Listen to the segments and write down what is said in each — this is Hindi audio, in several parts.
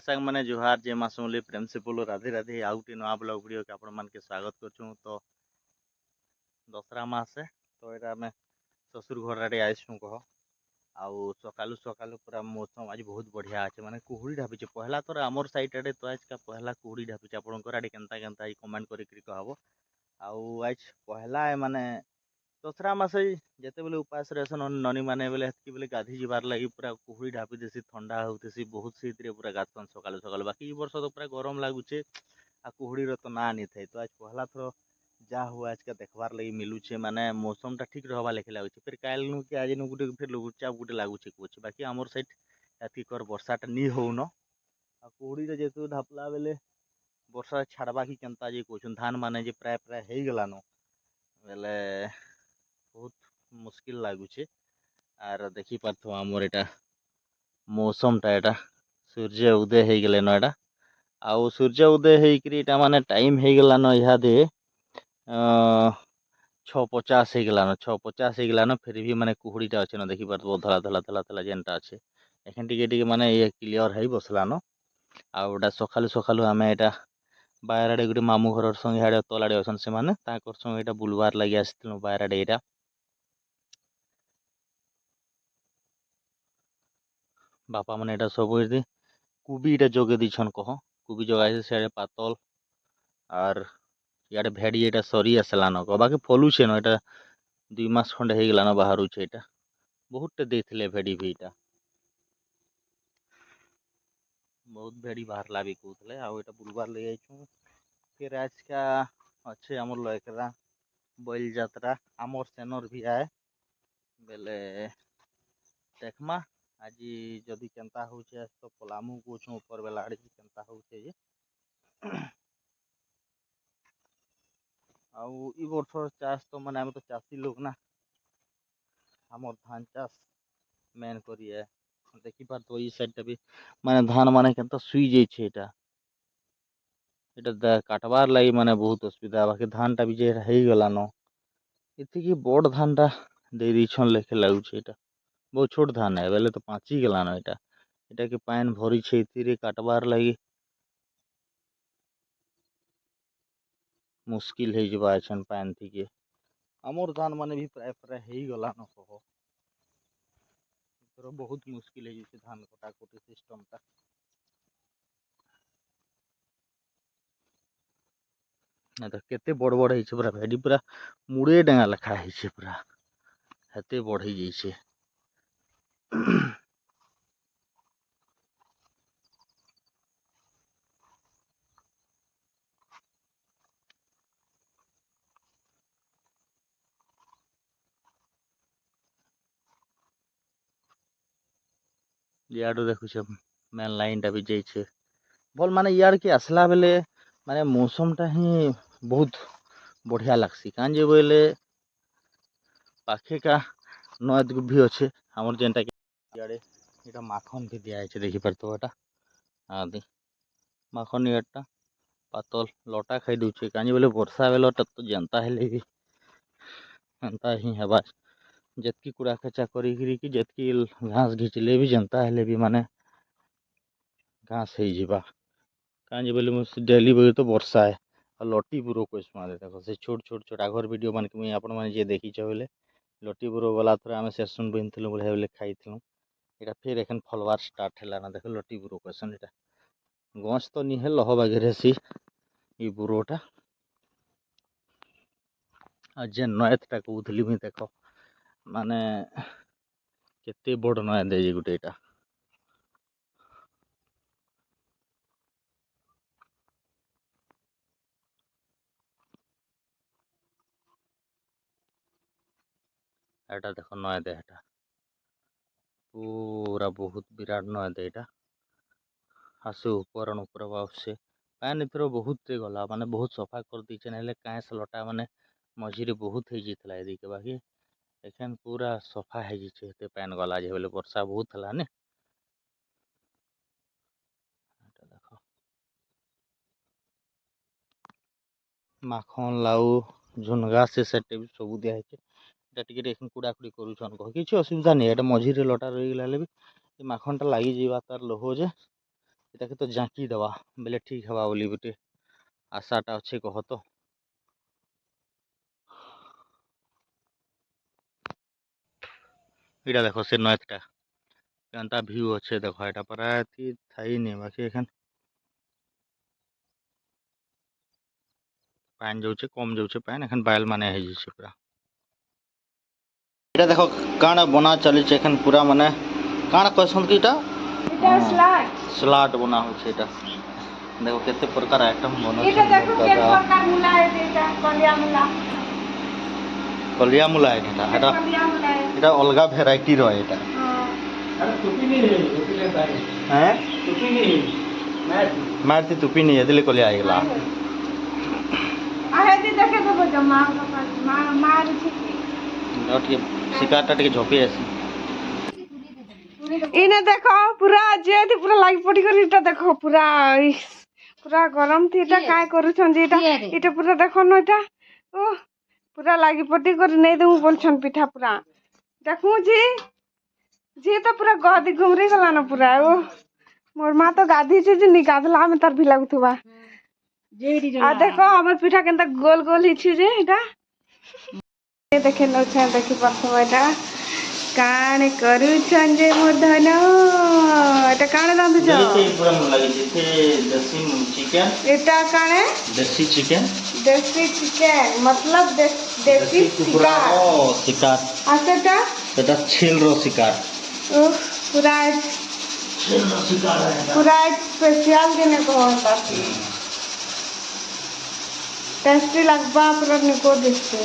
ସାଙ୍ଗ ମାନେ ଜୁହାର ଯେ ମାସୁଲି ପ୍ରିନ୍ସିପଲ ରାଧେ ରାଧେ ଆଉ ଗୋଟେ ନୂଆ ବ୍ଲଗ ଭିଡ଼ିଓ के आपण मान के स्वागत करछूँ। तो दसरा मासे तो एटा आमे ससुर घर आड़े आइसुँ कह आउ सकालू सकालू पूरा मौसम आज बहुत बढ़िया अच्छे माने कुहुड़ी ढापीचे पहला थर आमर साइड आड़े तो आज का पहला कुहुड़ी ढापीचे आपणकर आड़े केनता केनता आज कमेंट करिक कहब आउ आज पहला माने दसरा मासे जिते बेले उपास रहसन ननी मैंने बेले हेतकी बेले गाधी जीवार लगी पूरा कुहुड़ी ढापी देसी ठंडा होती बहुत शीत पूरा गाधसन सकाल सकाल बाकी वर्ष तो पूरा गरम लगुचे आ कुहुड़ी तो ना नहीं थे। तो आज पहला थर जा हुआ आज का देखबार लगी मिलूचे माने मौसम टा ठीक रहा लेखे लगुच फिर काल नु कि आज नु गुटे फिर लुचाप गुटे लगुचे कुछ बाकी आमर साइड एति कर वर्षाटा नी होन आ कुहुड़ी जेतु ढापला बेले वर्षा छाड़वा कि केनता जे कहछन धान माने जे प्राय प्राय हो गलान बेले बहुत मुश्किल लगुचे आर देखी पार्थ आमर एटा मौसमटा एटा सूर्य उदय हो गले न एटा आउ सूर्य उदय होटा माने टाइम हो गलान इहादे 6:50 हो गलान 6:50 हो गलान फिर भी माने कुहुड़ीटा अच्छे न देखी पार्थ धला धला धला धला जेनटा अच्छे एखन टिके माने ये क्लियर हो बसलान आउटा सकालू सकालू आम एटा बाहर आड़े गोटे मामू घर संगे तल आड़े अच्छन से संगे बुलबार लगे आसलु बाहर आड़े एटा बापा मैंने एटा सब कुबी जगे दीछन कह कुबी जगाई से पातल आर इे भेड़ी एटा सरी आसलान कह बाकी फलुचे न एटा 2 मास खंडे हो गलान बाहर एटा बहुत देते भेड़ी भी एटा बहुत भेड़ी बाहरला भी कहते आउ एटा बुलबार ले जाइछू। फिर आज का अच्छे आमर लयकरा बैल जात्रा आमर सेनर भी आए बेले देखमा आज जदि केनता होचे तो पलामू पूछूँ ऊपर बेला आड़े केनता होचे जे आउ ई वर्ष चाष तो माने आम तो चाषी लोग ना आमर धान चाष मेन करिए देखी पार तो ई साइड भी माने धान माने केनता सुई जाइछे एटा काटबार लगी माने बहुत असुविधा बाकी धान टा भी जे हो गलान एति बड़ धान टा दे दीछन लेखे लगुचे एटा बहुत छोट धान है बेले तो पाची गलान एटा एटा के पान भरी छे इतिरे काटबार लगी मुश्किल हो जबा छन पान थी आमर धान माने भी प्राय प्राय हो गलान कह बहुत मुश्किल है धान कटाकटी सिस्टम टा तो केते बड़ बड़ है पूरा भेड़ी पूरा मुड़े डेगा लेखा है पूरा हेते बढ़ी जाइए इाड़ू देखुचे मेन लाइन टा भी जाइए भल माने इाड़ के आसला बेले माने मौसम टा ही बहुत बढ़िया लगसी कान जे बोले पाखे का नद भी अच्छे आमर जेनटा इे इटा माखन भी दिखाई देखी पार्थ एटा आदि माखन इटा पातल लटा खाई दूचे कहीं बोले वर्षा बेलटा तो जनता हेले भी एंता ही हेबा जितकी कूड़ा खेचा करी जितकी घास घिचले भी जनता हेले भी माने घास हो जावा कहीं बोले डेली बोले तो वर्षा है लटी बुरो कहमा देख से छोट छोट छोट आगर वीडियो मान के आपण मैंने देखी बोले लटी बुरो गला थर आम सेसुन बुनूँ बढ़िया बोले खाई यहाँ फिर एखन फलवार स्टार्ट है ना देख लटी बुरो कहसन यहाँ गछ तो नहीं है लह बागे सी ई बुरोटा जे नयतटा कहली मुई देख माने केते बड़ नयत है गोटे यहाँ एटा देख नयत है पूरा बहुत विराट नयत यहाँ आसे ऊपर ऊपर बासे पान इतर बहुत गला माने बहुत सफा कर दीचे ना काँस लटा माने मझीरे बहुत हो जाता है एदिके बाकी एखन पूरा सफा हो जाते पान गला जो बोले वर्षा बहुत है ना देख माखन लाउ झुनगा से सेट भी सब दिखाई कुड़ाकुड़ी करुन कह कि असुविधा नहीं है मझीरे लटा रही गला भी माखनटा लगी तार लोह जे ଏଟାକେ ତ ଜାଙ୍କି ଦେବା ବେଲେ ଠିକ୍ ହେବା ବୋଲି ଗୋଟେ ଆଶାଟା ଅଛି କହ ତ। ଏଇଟା ଦେଖ ସେ ନଏଦଟା କେନ୍ତା ଭିୟୁ ଅଛେ ଦେଖ, ଏଟା ପରା ଏତି ଥାଇନି ବାକି ଏଖାନ ପାଣି ଯାଉଛେ କମ୍ ଯାଉଛେ ପାଣି, ଏଖାନ ବାଏଲ ମାନେ ହେଇଯାଉଛେ ପୁରା। ଏଇଟା ଦେଖ କାଣା ବନା ଚାଲିଛେ ଏଖାନ ପୁରା ମାନେ କାଣା କହିସନ୍ କି ଏଇଟା ସ୍ଲାଟ ବନା ହଉଛି। ଏଇଟା ଦେଖ କେତେ ପ୍ରକାର ଆଇଟମ ବନଉଛନ୍ ଦାଦା। କଲିଆ ମୂଲା ଏଇଟା ଏଇଟା ଅଲଗା ଭେରାଇଟିର ଏଇଟା। ମାଟି ତୁପିନି ଏଦିଲେ କଲିଆ ହେଇଗଲା। ଟିକେ ଶିକାରଟା ଟିକେ ଝପି ଆସି इने देखो पूरा जेठी पूरा लागी पड़ी कर इटा देखो पूरा पूरा गरम थी इटा काय करू छन इटा इटा पूरा देखो न इटा ओ पूरा लागी पड़ी कर नहीं दऊ बोल छन पिठा पूरा देखू जी तो पूरा गदी घुमरी गला न पूरा ओ मोर मां तो गाधी छे जे नी गाधला में तार भी लागुथुवा आ देखो हमर पिठा केनता गोल गोल ही छे जे इटा ए देखे न छे देखि परथो इटा काणे करू छन जे मोर धन एटा काणे रांधु छ देसी पूरा मन लागी जे देसी चिकन। एटा काणे देसी चिकन मतलब देसी कुकुरा रो शिकार। आसेटा सेटा छील रो शिकार। ओह पूरा छील रो शिकार है पूरा स्पेशल देने को होता टेस्टी लगबा पूरा निको दिसते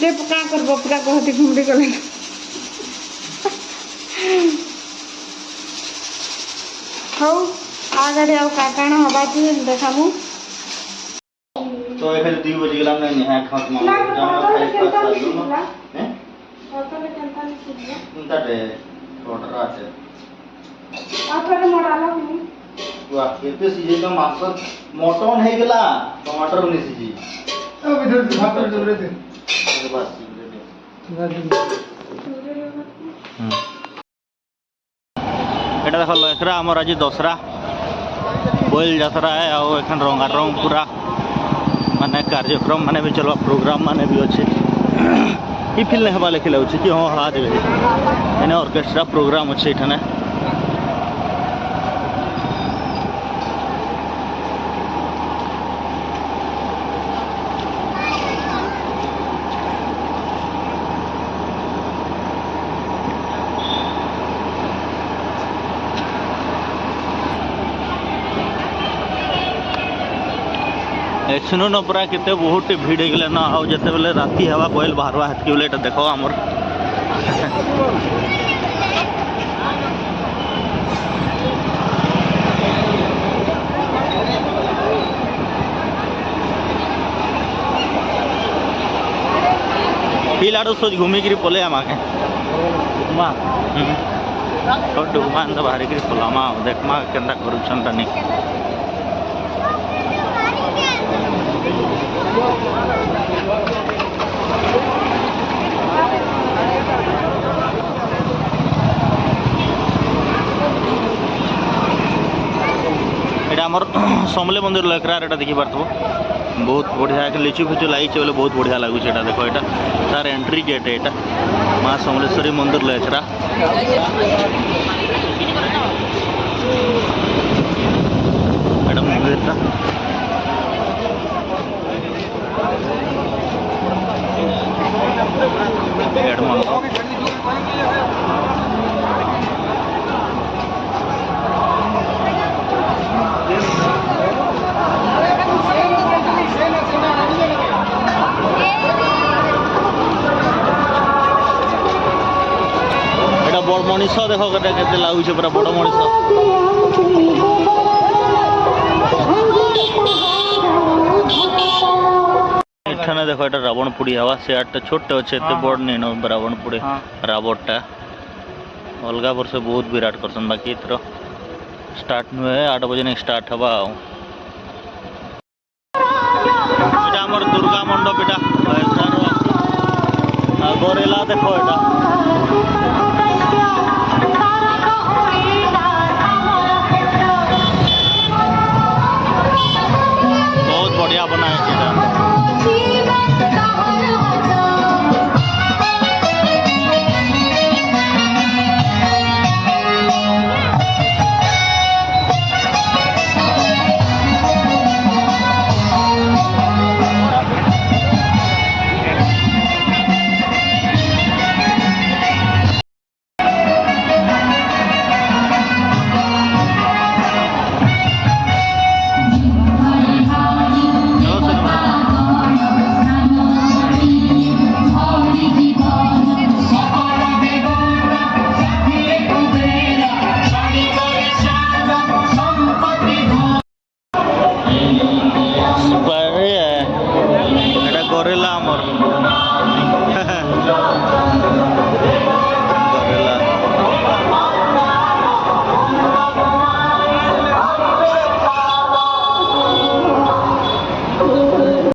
जे पका करबो पूरा गहती घुमड़ी गले हौ आगड़े आउ काकाण हवा थी देखामु तो एखन 2 बजे गेला नै नहा खात मा जाना खाइ खात सालू न हैं होटल केनता नि सिया उनता रे ऑर्डर आते आफरे मोडाला हुनी वाह केते सीजे का मास्टर मोटन हे गेला टमाटर नि सीजी अब इधर भाकर जोरे दे बस এটা দেখ লয়খরা আমার আজ দশরা বইল যাত্রা है ଆଉ এখান রঙারং পুরা মানে कार्यक्रम माने भी चलो प्रोग्राम माने भी अच्छे ये फील नहीं हवा लेके लाउछ कि हां हाथ देबे एने ऑर्केस्ट्रा प्रोग्राम अच्छे इठाने सुनो न पूरा केते बहुत भीड़ गले ना आउ जते बेले राती हवा बयल बाहरवा हाथ के बेले एटा देखो हमर पिलाडो सोच घूमी गिरी पले आमाके मा तो डुमान तो बाहर गिरी पलामा देखमा केंदा करूछन तनी এটা আমার সমলে মন্দির লয়করার এটা দেখি পারথো बहुत बढ़िया लिचु फिचु लगी बोले बहुत बढ़िया लगुच এটা देखो এটা तार एंट्री गेट है এটা माँ समलेश्वरी मंदिर लयकरा এটা মন্দিরটা हेड मंडप এটা বড় মনিষ দেখো কেতে লাগুছে পুরা বড় মনিষ এখানে দেখো এটা রাবণ পুড়ি হওয়া সে একটা ছোট্ট আছে এতে বড় নেই না রাবণ পুড়ি রাবণটা অলগা বর্ষে বহুত বিরাট করছেন বাকি এথর স্টার্ট নুয়ে 8 बजे स्टार्ट हवा